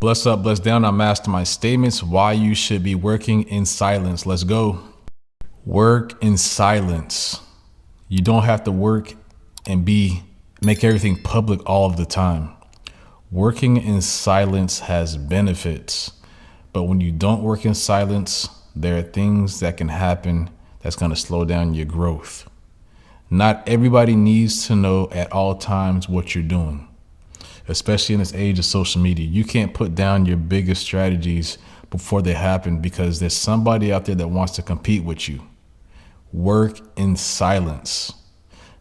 Bless up, bless down on Mastermind statements. Why you should be working in silence. Let's go. Work in silence. You don't have to work and make everything public all of the time. Working in silence has benefits, but when you don't work in silence, there are things that can happen that's going to slow down your growth. Not everybody needs to know at all times what you're doing, especially in this age of social media. You can't put down your biggest strategies before they happen because there's somebody out there that wants to compete with you. Work in silence.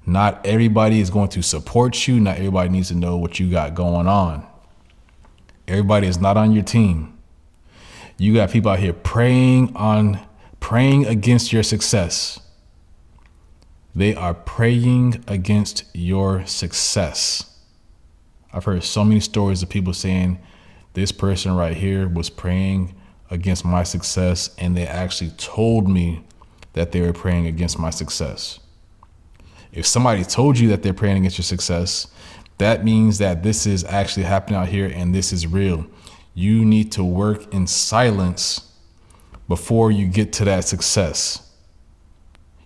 Not everybody is going to support you. Not everybody needs to know what you got going on. Everybody is not on your team. You got people out here praying against your success. They are praying against your success. I've heard so many stories of people saying this person right here was praying against my success, and they actually told me that they were praying against my success. If somebody told you that they're praying against your success, that means that this is actually happening out here and this is real. You need to work in silence before you get to that success.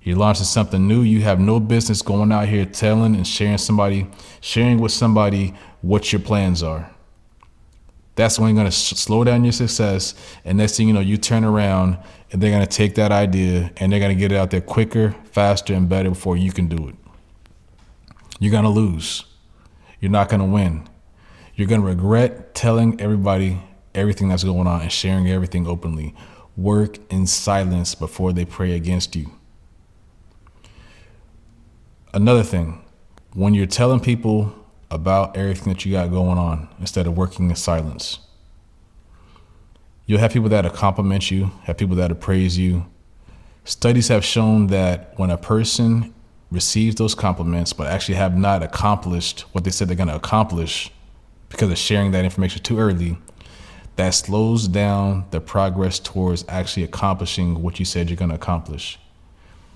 You're launching something new. You have no business going out here telling and sharing with somebody what your plans are. That's when you're going to slow down your success. And next thing you know, you turn around and they're going to take that idea and they're going to get it out there quicker, faster, and better before you can do it. You're going to lose. You're not going to win. You're going to regret telling everybody everything that's going on and sharing everything openly. Work in silence before they pray against you. Another thing, when you're telling people about everything that you got going on instead of working in silence, you'll have people that'll compliment you, have people that'll praise you. Studies have shown that when a person receives those compliments but actually have not accomplished what they said they're going to accomplish because of sharing that information too early, that slows down the progress towards actually accomplishing what you said you're going to accomplish.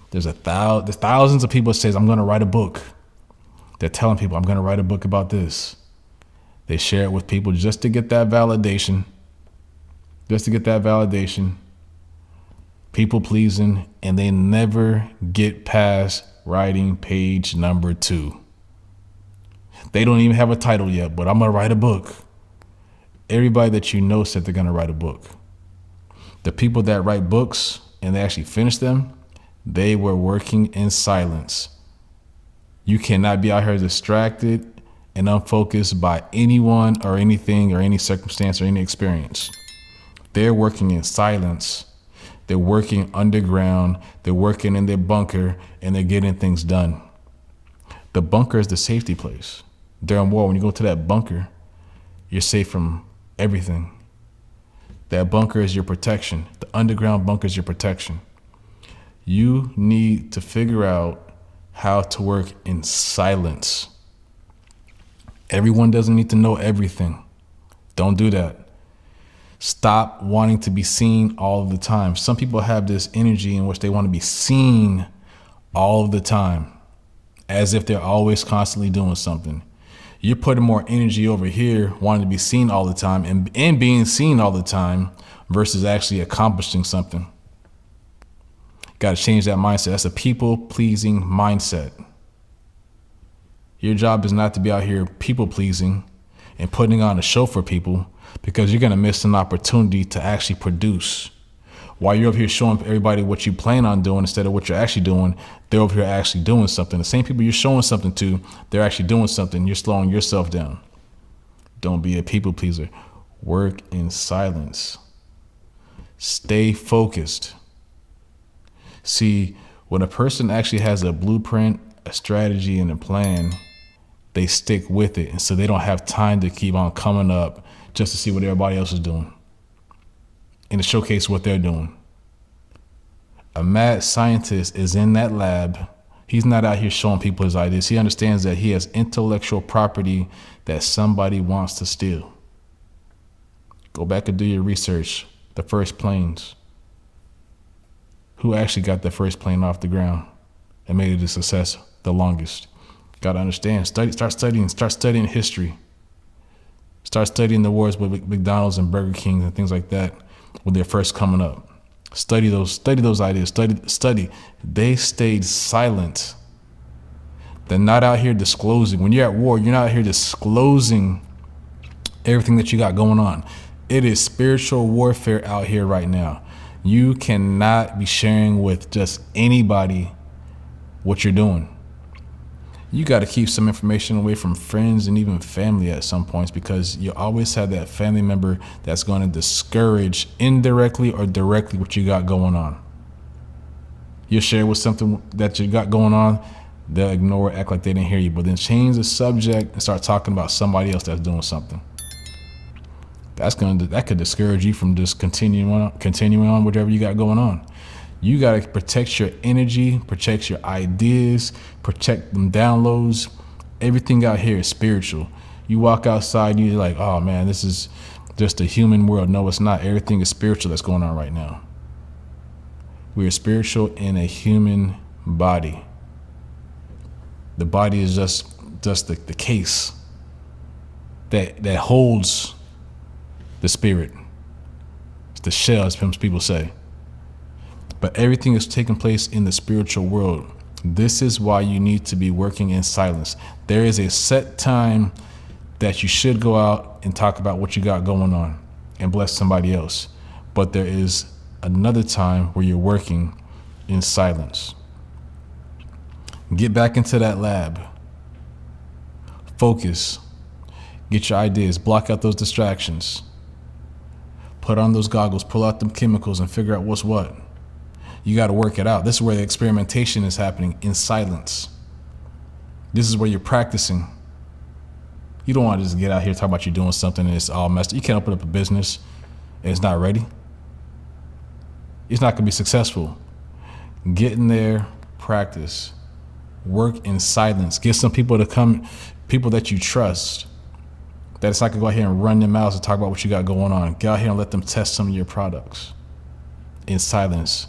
There's thousands of people that says, I'm going to write a book. They're telling people, I'm going to write a book about this. They share it with people just to get that validation. People pleasing, and they never get past writing page number 2. They don't even have a title yet, but I'm going to write a book. Everybody that you know said they're going to write a book. The people that write books and they actually finish them, they were working in silence. You cannot be out here distracted and unfocused by anyone or anything or any circumstance or any experience. They're working in silence. They're working underground. They're working in their bunker, and they're getting things done. The bunker is the safety place. During war, when you go to that bunker, you're safe from everything. That bunker is your protection. The underground bunker is your protection. You need to figure out how to work in silence. Everyone doesn't need to know everything. Don't do that. Stop wanting to be seen all of the time. Some people have this energy in which they want to be seen all of the time, as if they're always constantly doing something. You're putting more energy over here wanting to be seen all the time and being seen all the time versus actually accomplishing something. Got to change that mindset. That's a people-pleasing mindset. Your job is not to be out here people-pleasing and putting on a show for people, because you're going to miss an opportunity to actually produce. While you're over here showing everybody what you plan on doing instead of what you're actually doing, they're over here actually doing something. The same people you're showing something to, they're actually doing something. You're slowing yourself down. Don't be a people-pleaser. Work in silence. Stay focused. See, when a person actually has a blueprint, a strategy, and a plan, they stick with it. And so they don't have time to keep on coming up just to see what everybody else is doing and to showcase what they're doing. A mad scientist is in that lab. He's not out here showing people his ideas. He understands that he has intellectual property that somebody wants to steal. Go back and do your research. The first planes. Who actually got the first plane off the ground and made it a success the longest? Got to understand. Start studying history. Start studying the wars with McDonald's and Burger King and things like that when they're first coming up. Study those ideas. Study. They stayed silent. They're not out here disclosing. When you're at war, you're not out here disclosing everything that you got going on. It is spiritual warfare out here right now. You cannot be sharing with just anybody what you're doing. You got to keep some information away from friends and even family at some points, because you always have that family member that's going to discourage indirectly or directly what you got going on. You'll share with something that you got going on, they'll ignore it, act like they didn't hear you, but then change the subject and start talking about somebody else that's doing something. That could discourage you from just continuing on whatever you got going on. You got to protect your energy, protect your ideas, protect them downloads. Everything out here is spiritual. You walk outside, you're like, oh man, this is just a human world. No, it's not. Everything is spiritual that's going on right now. We are spiritual in a human body. The body is just the case that holds the spirit. It's the shell, as people say. But everything is taking place in the spiritual world. This is why you need to be working in silence. There is a set time that you should go out and talk about what you got going on and bless somebody else. But there is another time where you're working in silence. Get back into that lab. Focus. Get your ideas. Block out those distractions. Put on those goggles. Pull out them chemicals and figure out what's what. You got to work it out. This is where the experimentation is happening, in silence. This is where you're practicing. You don't want to just get out here talk about you doing something and it's all messed up. You can't open up a business and it's not ready. It's not going to be successful. Get in there, practice, work in silence. Get some people to come, people that you trust, that it's not going to go out here and run their mouths and talk about what you got going on. Get out here and let them test some of your products in silence.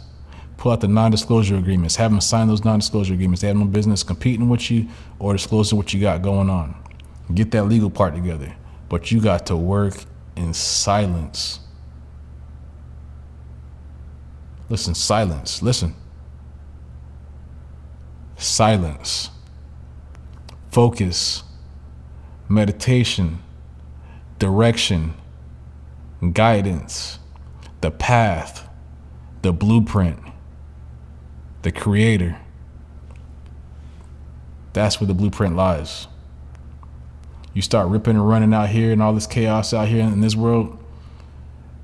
Pull out the non-disclosure agreements. Have them sign those non-disclosure agreements. They have no business competing with you or disclosing what you got going on. Get that legal part together. But you got to work in silence. Listen, silence. Listen. Silence. Focus. Meditation. Direction. Guidance. The path. The blueprint. The creator. That's where the blueprint lies. You start ripping and running out here and all this chaos out here in this world,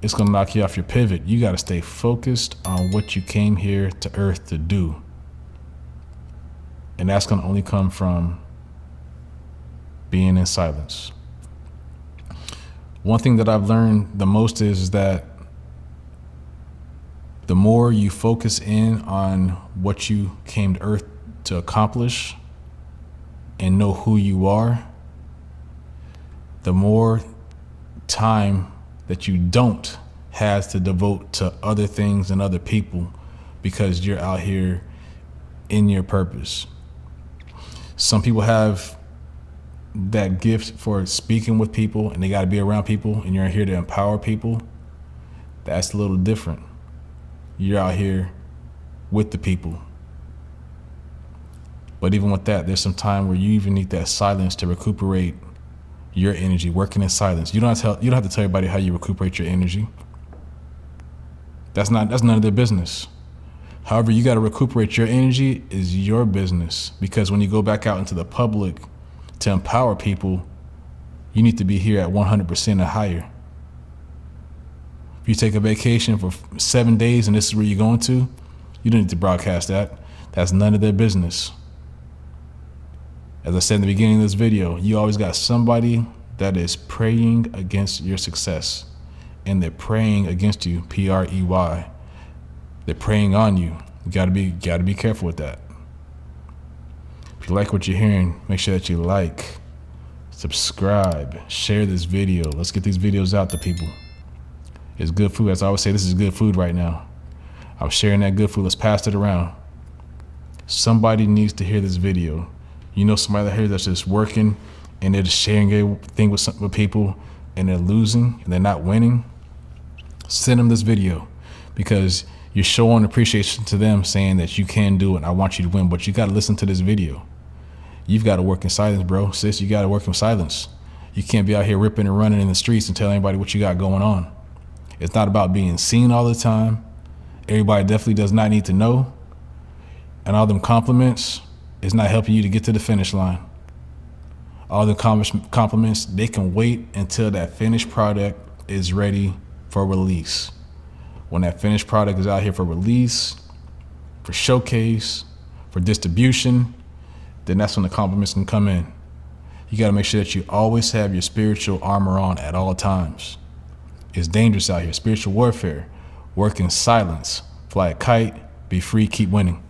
it's going to knock you off your pivot. You got to stay focused on what you came here to earth to do. And that's going to only come from being in silence. One thing that I've learned the most is that the more you focus in on what you came to earth to accomplish and know who you are, the more time that you don't have to devote to other things and other people, because you're out here in your purpose. Some people have that gift for speaking with people and they got to be around people, and you're here to empower people. That's a little different. You're out here with the people. But even with that, there's some time where you even need that silence to recuperate your energy, working in silence. You don't have to tell everybody how you recuperate your energy. That's none of their business. However, you got to recuperate your energy is your business, because when you go back out into the public to empower people, you need to be here at 100% and higher. If you take a vacation for 7 days and this is where you're going to, you don't need to broadcast that. That's none of their business. As I said in the beginning of this video, you always got somebody that is praying against your success, and they're praying against you, P-R-E-Y. They're praying on you. You gotta be careful with that. If you like what you're hearing, make sure that you like, subscribe, share this video. Let's get these videos out to people. It's good food. As I always say, this is good food right now. I'm sharing that good food. Let's pass it around. Somebody needs to hear this video. You know somebody out here that's just working and they're just sharing everything with people. and they're losing and they're not winning, send them this video, because you're showing appreciation to them, saying that you can do it. I want you to win, but you got to listen to this video. You've got to work in silence, bro. Sis, you got to work in silence. You can't be out here ripping and running in the streets and telling anybody what you got going on. It's not about being seen all the time. Everybody definitely does not need to know. And all them compliments is not helping you to get to the finish line. All the compliments, they can wait until that finished product is ready for release. When that finished product is out here for release, for showcase, for distribution, then that's when the compliments can come in. You got to make sure that you always have your spiritual armor on at all times. It's dangerous out here. Spiritual warfare. Work in silence. Fly a kite. Be free. Keep winning.